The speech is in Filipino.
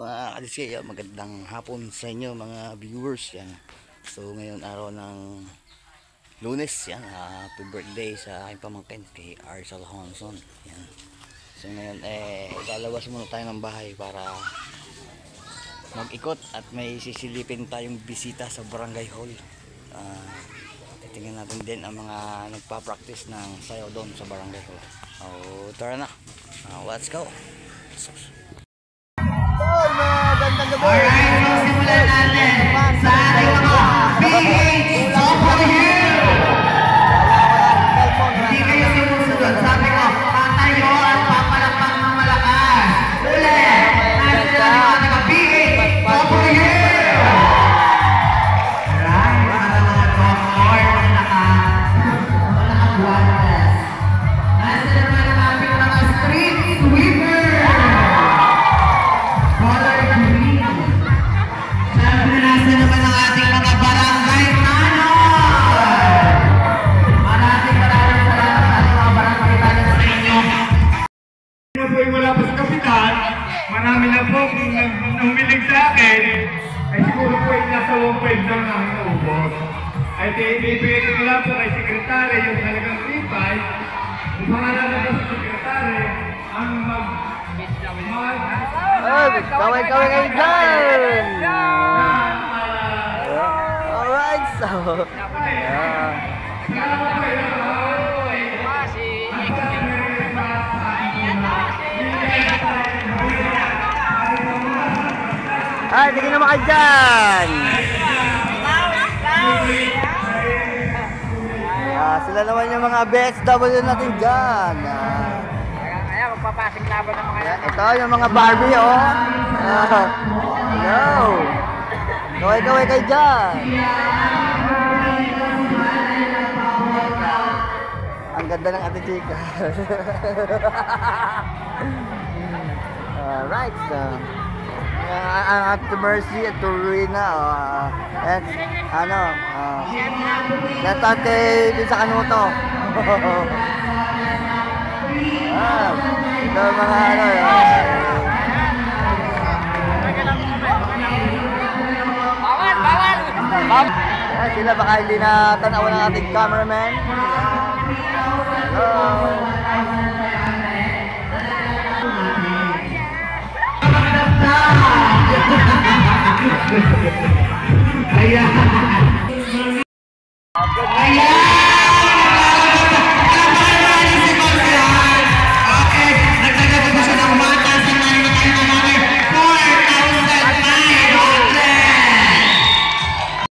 Kadiskaya, magandang hapon sa inyo mga viewers yan. So ngayon araw ng Lunes yan, happy birthday sa aking pamangkin kay Arsal Honson yan. So ngayon lalabas muna tayo ng bahay para mag-ikot at may sisilipin tayong bisita sa barangay hall. Titingnan natin din ang mga nagpa-practice ng sayaw doon sa barangay hall. Tara na, let's go. Magandang gabi. Alright, so simulan natin sa ating mga PH Top of the Year. Hindi kayo sinusunod. Sabi ko, tatayo at papalakpak ng malakas. Ulit, nasa na mga taga-PH Top of the Year. Alright, para mga doctor na naka-guantes. Nasa naman ang ating mga street sweeper. Nasa naman ang ating mga barangay tanod. Maraming salamat sa ating mga barangay tanod sa inyo. Kaya po wala pa sa kapitan, marami na po kung nahumilig sa akin, ay siguro po ay nasa 1.5 lang namin naubos. Ay ibibigay ko lang po kay sekretary yung talagang 3.5. Yung pangalan na po sa sekretary, ang Kaway kayo dyan! Alright, so tingin naman kayo dyan! Sila naman yung mga BSW natin dyan. Magpapasing laban ng mga Ito yung mga Barbie, oh. Hello. Kaway kayo dyan. Ang ganda ng ate chika. Alright. Ang Ate Mercy at Turina. And natate din sa kanuto. Ito mga bawal! Sila baka hindi na tanawan ng ating cameraman. Ayan.